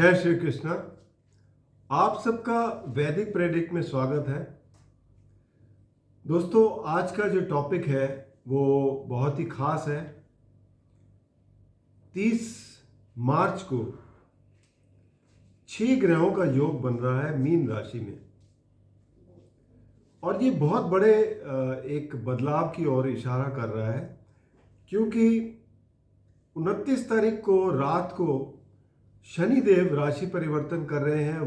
जय श्री कृष्ण। आप सबका वैदिक प्रेडिक्ट में स्वागत है। दोस्तों, आज का जो टॉपिक है वो बहुत ही खास है। 30 मार्च को 6 ग्रहों का योग बन रहा है मीन राशि में, और ये बहुत बड़े एक बदलाव की ओर इशारा कर रहा है, क्योंकि 29 तारीख को रात को शनिदेव राशि परिवर्तन कर रहे हैं।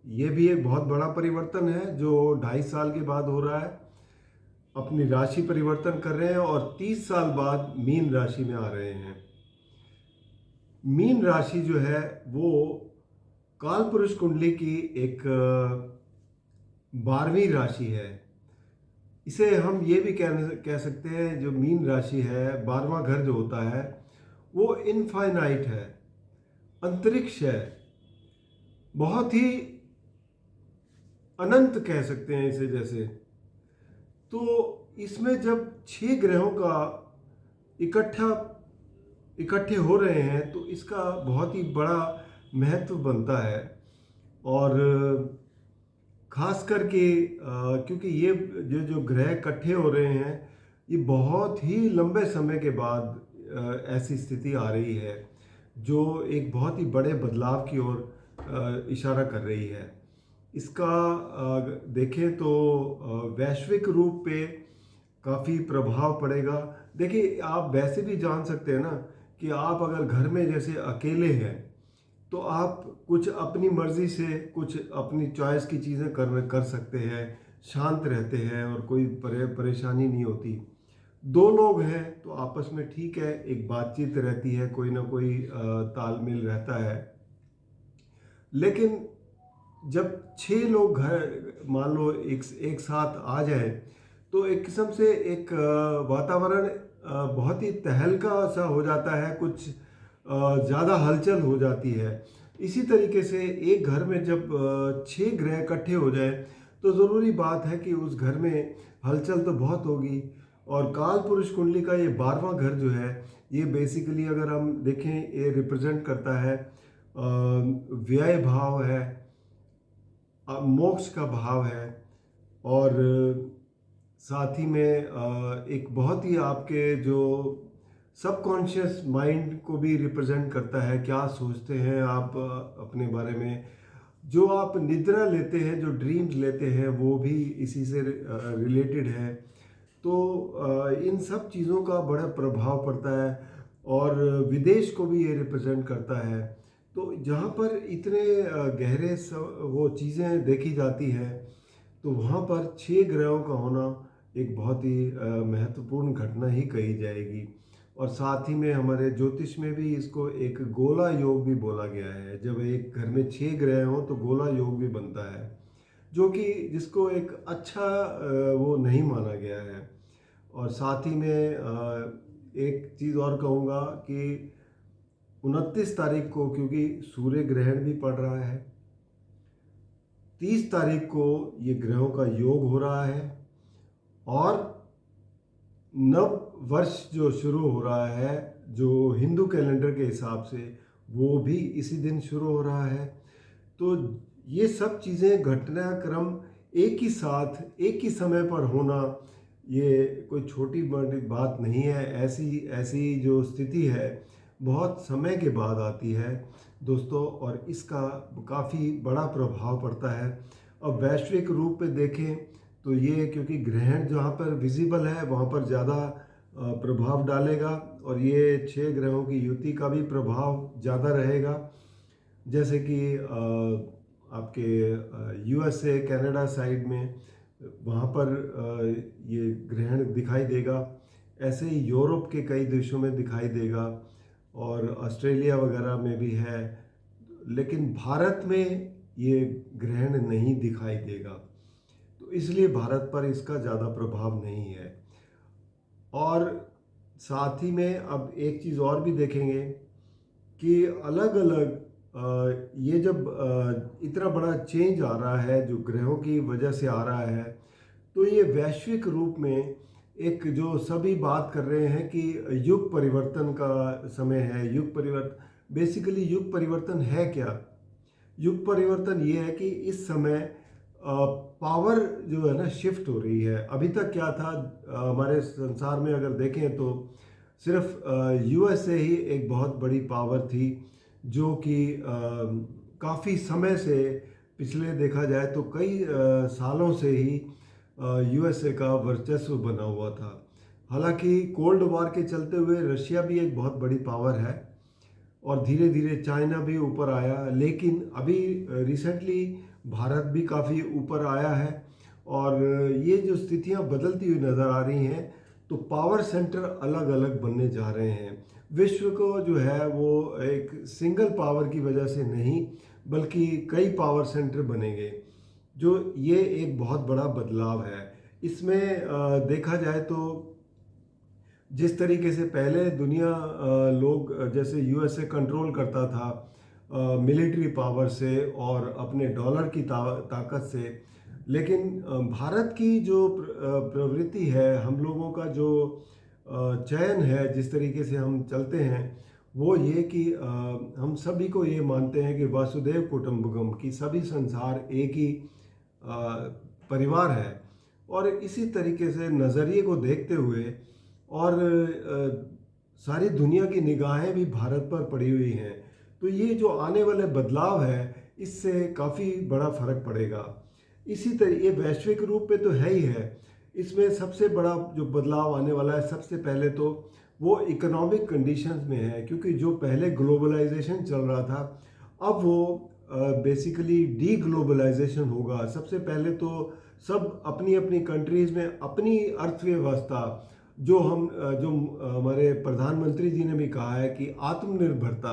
ये भी एक बहुत बड़ा परिवर्तन है जो 2.5 साल के बाद हो रहा है। अपनी राशि परिवर्तन कर रहे हैं और 30 साल बाद मीन राशि में आ रहे हैं। मीन राशि जो है वो कालपुरुष कुंडली की एक 12वीं राशि है। इसे हम ये भी कह सकते हैं, जो मीन राशि है, 12वां घर जो होता है वो इनफाइनाइट है, अंतरिक्ष है, बहुत ही अनंत कह सकते हैं इसे। जैसे तो इसमें जब 6 ग्रहों का इकट्ठे हो रहे हैं तो इसका बहुत ही बड़ा महत्व बनता है। और खास करके क्योंकि ये जो ग्रह इकट्ठे हो रहे हैं, ये बहुत ही लंबे समय के बाद ऐसी स्थिति आ रही है जो एक बहुत ही बड़े बदलाव की ओर इशारा कर रही है। इसका देखें तो वैश्विक रूप पे काफ़ी प्रभाव पड़ेगा। देखिए, आप वैसे भी जान सकते हैं ना कि आप अगर घर में जैसे अकेले हैं तो आप कुछ अपनी मर्ज़ी से कुछ अपनी चॉइस की चीज़ें कर सकते हैं, शांत रहते हैं और कोई परेशानी नहीं होती। 2 लोग हैं तो आपस में ठीक है, एक बातचीत रहती है, कोई ना कोई तालमेल रहता है। लेकिन जब 6 लोग घर मान लो एक साथ आ जाए तो एक किस्म से एक वातावरण बहुत ही तहलका सा हो जाता है, कुछ ज़्यादा हलचल हो जाती है। इसी तरीके से एक घर में जब 6 ग्रह इकट्ठे हो जाए तो ज़रूरी बात है कि उस घर में हलचल तो बहुत होगी। और काल पुरुष कुंडली का ये 12वां घर जो है, ये बेसिकली अगर हम देखें, ये रिप्रेजेंट करता है व्यय भाव है, मोक्ष का भाव है, और साथ ही में एक बहुत ही आपके जो सबकॉन्शियस माइंड को भी रिप्रेजेंट करता है। क्या सोचते हैं आप अपने बारे में, जो आप निद्रा लेते हैं, जो ड्रीम्स लेते हैं, वो भी इसी से रिलेटेड है। तो इन सब चीज़ों का बड़ा प्रभाव पड़ता है, और विदेश को भी ये रिप्रेजेंट करता है। तो जहाँ पर इतने गहरे वो चीज़ें देखी जाती हैं, तो वहाँ पर 6 ग्रहों का होना एक बहुत ही महत्वपूर्ण घटना ही कही जाएगी। और साथ ही में हमारे ज्योतिष में भी इसको एक गोला योग भी बोला गया है। जब एक घर में 6 ग्रह हों तो गोला योग भी बनता है, जो कि जिसको एक अच्छा वो नहीं माना गया है। और साथ ही में एक चीज़ और कहूँगा कि 29 तारीख को, क्योंकि सूर्य ग्रहण भी पड़ रहा है, 30 तारीख को ये ग्रहों का योग हो रहा है, और नव वर्ष जो शुरू हो रहा है जो हिंदू कैलेंडर के हिसाब से, वो भी इसी दिन शुरू हो रहा है। तो ये सब चीज़ें, घटनाक्रम एक ही साथ एक ही समय पर होना, ये कोई छोटी बड़ी बात नहीं है। ऐसी जो स्थिति है बहुत समय के बाद आती है दोस्तों, और इसका काफ़ी बड़ा प्रभाव पड़ता है। अब वैश्विक रूप पे देखें तो ये, क्योंकि ग्रहण जहाँ पर विजिबल है वहाँ पर ज़्यादा प्रभाव डालेगा, और ये 6 ग्रहों की युति का भी प्रभाव ज़्यादा रहेगा। जैसे कि आपके यूएसए कनाडा साइड में, वहाँ पर ये ग्रहण दिखाई देगा। ऐसे ही यूरोप के कई देशों में दिखाई देगा, और ऑस्ट्रेलिया वगैरह में भी है। लेकिन भारत में ये ग्रहण नहीं दिखाई देगा, तो इसलिए भारत पर इसका ज़्यादा प्रभाव नहीं है। और साथ ही में अब एक चीज़ और भी देखेंगे कि अलग अलग ये जब इतना बड़ा चेंज आ रहा है जो ग्रहों की वजह से आ रहा है, तो ये वैश्विक रूप में एक जो सभी बात कर रहे हैं कि युग परिवर्तन का समय है। युग परिवर्तन, बेसिकली युग परिवर्तन है क्या? युग परिवर्तन ये है कि इस समय पावर जो है ना शिफ्ट हो रही है। अभी तक क्या था, हमारे संसार में अगर देखें तो सिर्फ यूएसए ही एक बहुत बड़ी पावर थी, जो कि काफ़ी समय से, पिछले देखा जाए तो कई सालों से ही यूएसए का वर्चस्व बना हुआ था। हालांकि कोल्ड वॉर के चलते हुए रशिया भी एक बहुत बड़ी पावर है और धीरे धीरे चाइना भी ऊपर आया, लेकिन अभी रिसेंटली भारत भी काफ़ी ऊपर आया है। और ये जो स्थितियां बदलती हुई नज़र आ रही हैं, तो पावर सेंटर अलग अलग बनने जा रहे हैं। विश्व को जो है वो एक सिंगल पावर की वजह से नहीं, बल्कि कई पावर सेंटर बनेंगे, जो ये एक बहुत बड़ा बदलाव है। इसमें देखा जाए तो जिस तरीके से पहले दुनिया लोग जैसे यूएसए कंट्रोल करता था मिलिट्री पावर से और अपने डॉलर की ताकत से, लेकिन भारत की जो प्रवृत्ति है, हम लोगों का जो चयन है, जिस तरीके से हम चलते हैं, वो ये कि हम सभी को ये मानते हैं कि वासुदेव कुटुंबकम, की सभी संसार एक ही परिवार है। और इसी तरीके से नज़रिए को देखते हुए और सारी दुनिया की निगाहें भी भारत पर पड़ी हुई हैं, तो ये जो आने वाले बदलाव है, इससे काफ़ी बड़ा फर्क पड़ेगा। इसी तरह ये वैश्विक रूप पे तो है ही है। इसमें सबसे बड़ा जो बदलाव आने वाला है, सबसे पहले तो वो इकोनॉमिक कंडीशंस में है, क्योंकि जो पहले ग्लोबलाइजेशन चल रहा था, अब वो बेसिकली डी ग्लोबलाइजेशन होगा। सबसे पहले तो सब अपनी अपनी कंट्रीज़ में अपनी अर्थव्यवस्था, जो हमारे प्रधानमंत्री जी ने भी कहा है कि आत्मनिर्भरता,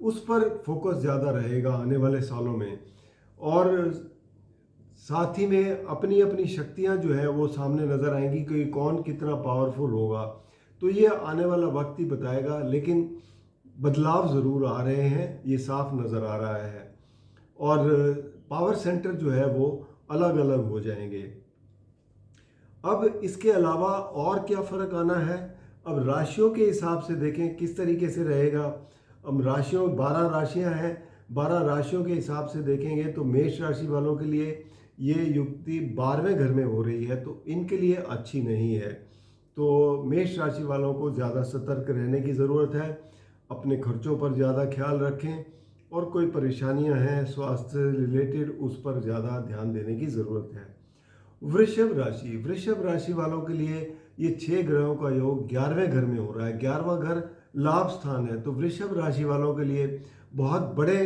उस पर फोकस ज़्यादा रहेगा आने वाले सालों में। और साथ ही में अपनी अपनी शक्तियां जो है वो सामने नज़र आएंगी कि कौन कितना पावरफुल होगा। तो ये आने वाला वक्त ही बताएगा, लेकिन बदलाव ज़रूर आ रहे हैं, ये साफ नज़र आ रहा है। और पावर सेंटर जो है वो अलग अलग हो जाएंगे। अब इसके अलावा और क्या फ़र्क आना है, अब राशियों के हिसाब से देखें किस तरीके से रहेगा। अब राशियों 12 राशियां हैं, 12 राशियों के हिसाब से देखेंगे तो मेष राशि वालों के लिए ये युक्ति 12वें घर में हो रही है, तो इनके लिए अच्छी नहीं है। तो मेष राशि वालों को ज़्यादा सतर्क रहने की ज़रूरत है, अपने खर्चों पर ज़्यादा ख्याल रखें, और कोई परेशानियां हैं स्वास्थ्य रिलेटेड, उस पर ज़्यादा ध्यान देने की ज़रूरत है। वृषभ राशि वालों के लिए ये 6 ग्रहों का योग 11वें घर में हो रहा है। 11वां घर लाभ स्थान है, तो वृषभ राशि वालों के लिए बहुत बड़े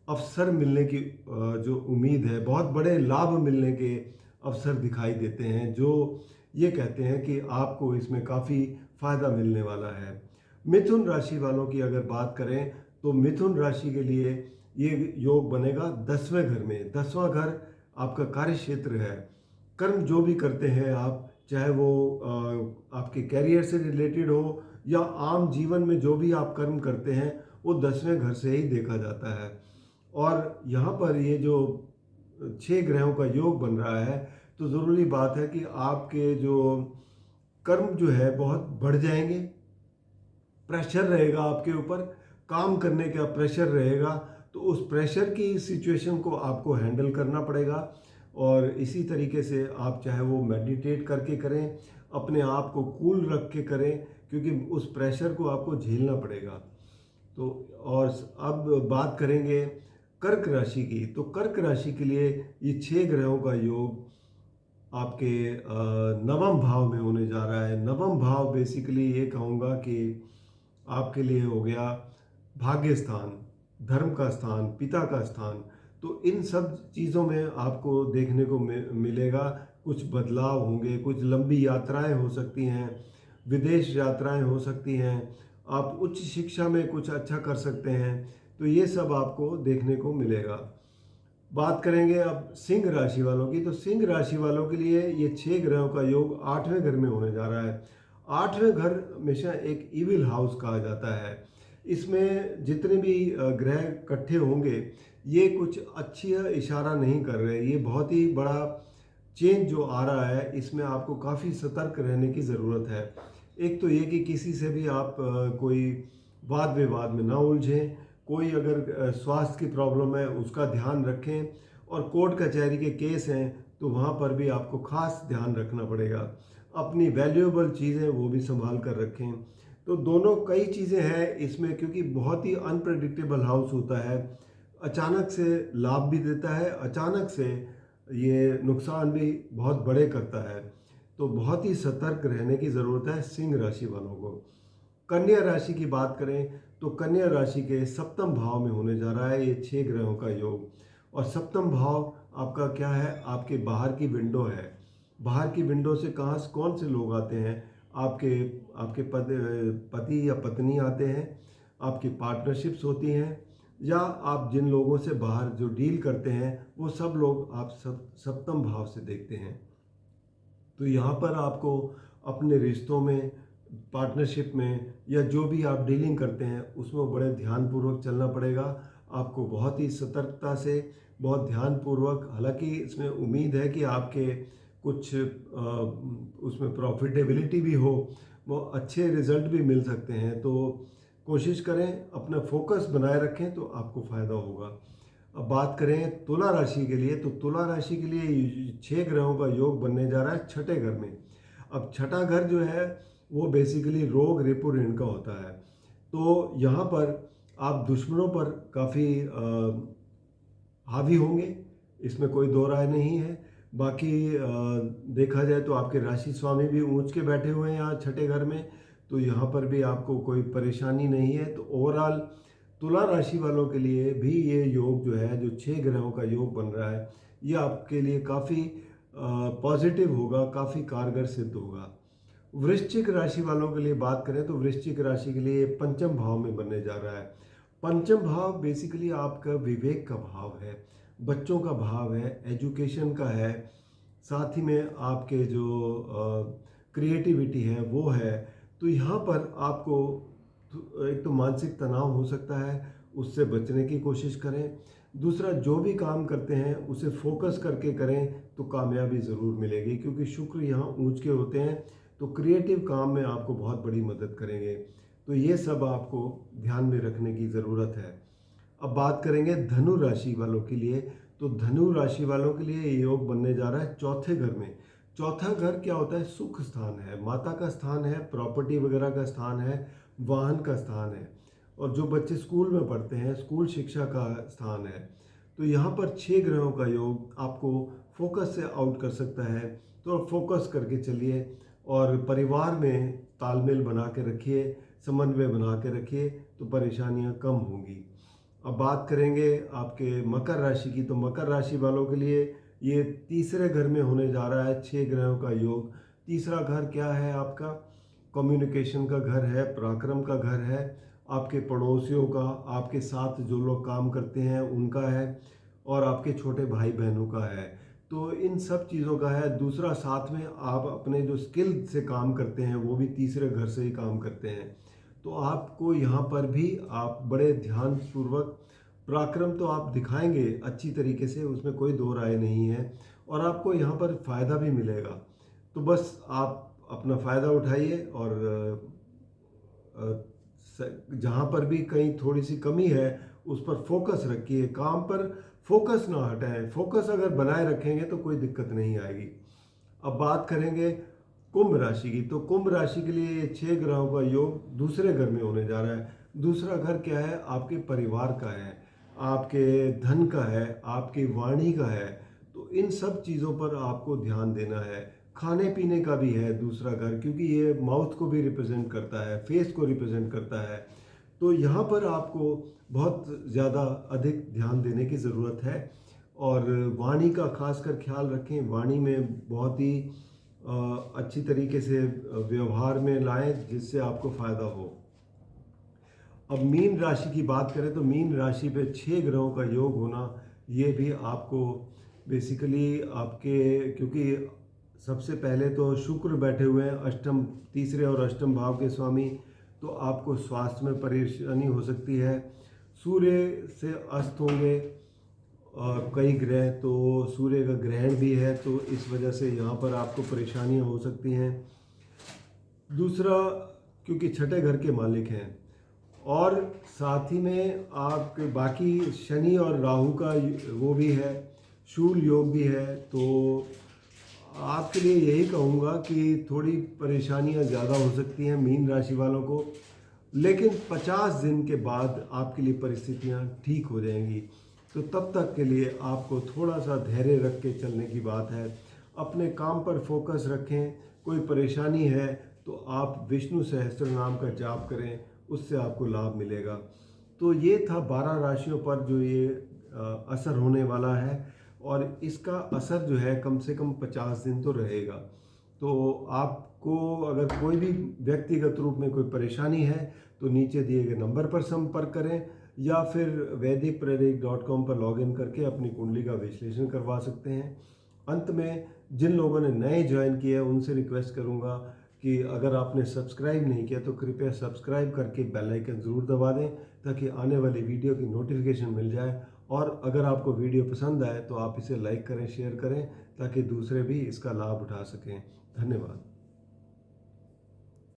अवसर मिलने की जो उम्मीद है, बहुत बड़े लाभ मिलने के अवसर दिखाई देते हैं, जो ये कहते हैं कि आपको इसमें काफ़ी फ़ायदा मिलने वाला है। मिथुन राशि वालों की अगर बात करें तो मिथुन राशि के लिए ये योग बनेगा 10वें घर में। 10वां घर आपका कार्य क्षेत्र है। कर्म जो भी करते हैं आप, चाहे वो आपके कैरियर से रिलेटेड हो या आम जीवन में जो भी आप कर्म करते हैं, वो 10वें घर से ही देखा जाता है। और यहाँ पर ये जो 6 ग्रहों का योग बन रहा है, तो ज़रूरी बात है कि आपके जो कर्म जो है बहुत बढ़ जाएंगे, प्रेशर रहेगा आपके ऊपर, काम करने का प्रेशर रहेगा, तो उस प्रेशर की सिचुएशन को आपको हैंडल करना पड़ेगा। और इसी तरीके से आप चाहे वो मेडिटेट करके करें, अपने आप को कूल रख के करें, क्योंकि उस प्रेशर को आपको झेलना पड़ेगा। तो और अब बात करेंगे कर्क राशि की, तो कर्क राशि के लिए ये 6 ग्रहों का योग आपके नवम भाव में होने जा रहा है। नवम भाव बेसिकली ये कहूँगा कि आपके लिए हो गया भाग्य स्थान, धर्म का स्थान, पिता का स्थान। तो इन सब चीज़ों में आपको देखने को मिलेगा, कुछ बदलाव होंगे, कुछ लंबी यात्राएं हो सकती हैं, विदेश यात्राएं हो सकती हैं, आप उच्च शिक्षा में कुछ अच्छा कर सकते हैं, तो ये सब आपको देखने को मिलेगा। बात करेंगे अब सिंह राशि वालों की, तो सिंह राशि वालों के लिए ये 6 ग्रहों का योग 8वें घर में होने जा रहा है। 8वें घर हमेशा एक इविल हाउस कहा जाता है। इसमें जितने भी ग्रह इकट्ठे होंगे, ये कुछ अच्छी इशारा नहीं कर रहे। ये बहुत ही बड़ा चेंज जो आ रहा है, इसमें आपको काफ़ी सतर्क रहने की ज़रूरत है। एक तो ये कि किसी से भी आप कोई वाद विवाद में ना उलझें, कोई अगर स्वास्थ्य की प्रॉब्लम है उसका ध्यान रखें, और कोर्ट कचहरी के केस हैं तो वहाँ पर भी आपको खास ध्यान रखना पड़ेगा। अपनी वैल्यूएबल चीज़ें वो भी संभाल कर रखें। तो दोनों कई चीज़ें हैं इसमें, क्योंकि बहुत ही अनप्रेडिक्टेबल हाउस होता है, अचानक से लाभ भी देता है, अचानक से ये नुकसान भी बहुत बड़े करता है। तो बहुत ही सतर्क रहने की ज़रूरत है सिंह राशि वालों को। कन्या राशि की बात करें तो कन्या राशि के सप्तम भाव में होने जा रहा है ये 6 ग्रहों का योग। और सप्तम भाव आपका क्या है, आपके बाहर की विंडो है। बाहर की विंडो से कहाँ से कौन से लोग आते हैं, आपके आपके पति या पत्नी आते हैं, आपकी पार्टनरशिप्स होती हैं, या आप जिन लोगों से बाहर जो डील करते हैं वो सब लोग आप सप्तम भाव से देखते हैं। तो यहाँ पर आपको अपने रिश्तों में, पार्टनरशिप में, या जो भी आप डीलिंग करते हैं उसमें बड़े ध्यानपूर्वक चलना पड़ेगा। आपको बहुत ही सतर्कता से, बहुत ध्यानपूर्वक, हालांकि इसमें उम्मीद है कि आपके कुछ उसमें प्रॉफिटेबिलिटी भी हो, वो अच्छे रिजल्ट भी मिल सकते हैं। तो कोशिश करें, अपना फोकस बनाए रखें तो आपको फ़ायदा होगा। अब बात करें तुला राशि के लिए, तो तुला राशि के लिए 6 ग्रहों का योग बनने जा रहा है छठे घर में। अब छठा घर जो है वो बेसिकली रोग, रिपु, ऋण का होता है। तो यहाँ पर आप दुश्मनों पर काफ़ी हावी होंगे, इसमें कोई दो राय नहीं है। बाकी देखा जाए तो आपके राशि स्वामी भी ऊंच के बैठे हुए हैं यहाँ छठे घर में, तो यहाँ पर भी आपको कोई परेशानी नहीं है। तो ओवरऑल तुला राशि वालों के लिए भी ये योग जो है, जो 6 ग्रहों का योग बन रहा है, ये आपके लिए काफ़ी पॉजिटिव होगा, काफ़ी कारगर सिद्ध होगा। वृश्चिक राशि वालों के लिए बात करें तो वृश्चिक राशि के लिए पंचम भाव में बनने जा रहा है। पंचम भाव बेसिकली आपका विवेक का भाव है, बच्चों का भाव है, एजुकेशन का है, साथ ही में आपके जो क्रिएटिविटी है वो है। तो यहाँ पर आपको एक तो मानसिक तनाव हो सकता है, उससे बचने की कोशिश करें। दूसरा, जो भी काम करते हैं उसे फोकस करके करें तो कामयाबी ज़रूर मिलेगी, क्योंकि शुक्र यहाँ ऊंच के होते हैं तो क्रिएटिव काम में आपको बहुत बड़ी मदद करेंगे। तो ये सब आपको ध्यान में रखने की ज़रूरत है। अब बात करेंगे धनु राशि वालों के लिए, तो धनु राशि वालों के लिए ये योग बनने जा रहा है चौथे घर में। चौथा घर क्या होता है, सुख स्थान है, माता का स्थान है, प्रॉपर्टी वगैरह का स्थान है, वाहन का स्थान है, और जो बच्चे स्कूल में पढ़ते हैं स्कूल शिक्षा का स्थान है। तो यहाँ पर 6 ग्रहों का योग आपको फोकस से आउट कर सकता है। तो फोकस करके चलिए और परिवार में तालमेल बना के रखिए, समन्वय बना के रखिए, तो परेशानियाँ कम होंगी। अब बात करेंगे आपके मकर राशि की, तो मकर राशि वालों के लिए ये तीसरे घर में होने जा रहा है 6 ग्रहों का योग। तीसरा घर क्या है आपका, कम्युनिकेशन का घर है, पराक्रम का घर है, आपके पड़ोसियों का, आपके साथ जो लोग काम करते हैं उनका है, और आपके छोटे भाई बहनों का है। तो इन सब चीज़ों का है। दूसरा, साथ में आप अपने जो स्किल से काम करते हैं वो भी तीसरे घर से ही काम करते हैं। तो आपको यहाँ पर भी आप बड़े ध्यानपूर्वक, पराक्रम तो आप दिखाएंगे अच्छी तरीके से, उसमें कोई दो राय नहीं है, और आपको यहाँ पर फ़ायदा भी मिलेगा। तो बस आप अपना फ़ायदा उठाइए, और जहाँ पर भी कहीं थोड़ी सी कमी है उस पर फोकस रखिए, काम पर फोकस ना हटाएं। फोकस अगर बनाए रखेंगे तो कोई दिक्कत नहीं आएगी। अब बात करेंगे कुंभ राशि की, तो कुंभ राशि के लिए ये 6 ग्रहों का योग दूसरे घर में होने जा रहा है। दूसरा घर क्या है, आपके परिवार का है, आपके धन का है, आपकी वाणी का है। तो इन सब चीज़ों पर आपको ध्यान देना है। खाने पीने का भी है दूसरा घर, क्योंकि ये माउथ को भी रिप्रेजेंट करता है, फेस को रिप्रेजेंट करता है। तो यहाँ पर आपको बहुत ज़्यादा अधिक ध्यान देने की ज़रूरत है, और वाणी का खासकर ख्याल रखें। वाणी में बहुत ही अच्छी तरीके से व्यवहार में लाएं जिससे आपको फ़ायदा हो। अब मीन राशि की बात करें तो मीन राशि पे 6 ग्रहों का योग होना, ये भी आपको बेसिकली आपके, क्योंकि सबसे पहले तो शुक्र बैठे हुए हैं अष्टम, तीसरे और अष्टम भाव के स्वामी, तो आपको स्वास्थ्य में परेशानी हो सकती है। सूर्य से अस्त होंगे कई ग्रह, तो सूर्य का ग्रहण भी है, तो इस वजह से यहाँ पर आपको परेशानियाँ हो सकती हैं। दूसरा, क्योंकि छठे घर के मालिक हैं, और साथ ही में आपके बाकी शनि और राहु का वो भी है, शूल योग भी है। तो आपके लिए यही कहूँगा कि थोड़ी परेशानियाँ ज़्यादा हो सकती हैं मीन राशि वालों को, लेकिन 50 दिन के बाद आपके लिए परिस्थितियाँ ठीक हो जाएंगी। तो तब तक के लिए आपको थोड़ा सा धैर्य रख के चलने की बात है। अपने काम पर फोकस रखें। कोई परेशानी है तो आप विष्णु सहस्त्र नाम का जाप करें, उससे आपको लाभ मिलेगा। तो ये था 12 राशियों पर जो ये असर होने वाला है, और इसका असर जो है कम से कम 50 दिन तो रहेगा। तो आपको अगर कोई भी व्यक्तिगत रूप में कोई परेशानी है तो नीचे दिए गए नंबर पर संपर्क करें, या फिर वैदिकप्रेडिक्ट.com पर लॉगिन करके अपनी कुंडली का विश्लेषण करवा सकते हैं। अंत में जिन लोगों ने नए ज्वाइन किया है उनसे रिक्वेस्ट करूंगा कि अगर आपने सब्सक्राइब नहीं किया तो कृपया सब्सक्राइब करके बेल आइकन ज़रूर दबा दें, ताकि आने वाली वीडियो की नोटिफिकेशन मिल जाए। और अगर आपको वीडियो पसंद आए तो आप इसे लाइक करें, शेयर करें, ताकि दूसरे भी इसका लाभ उठा सकें। धन्यवाद।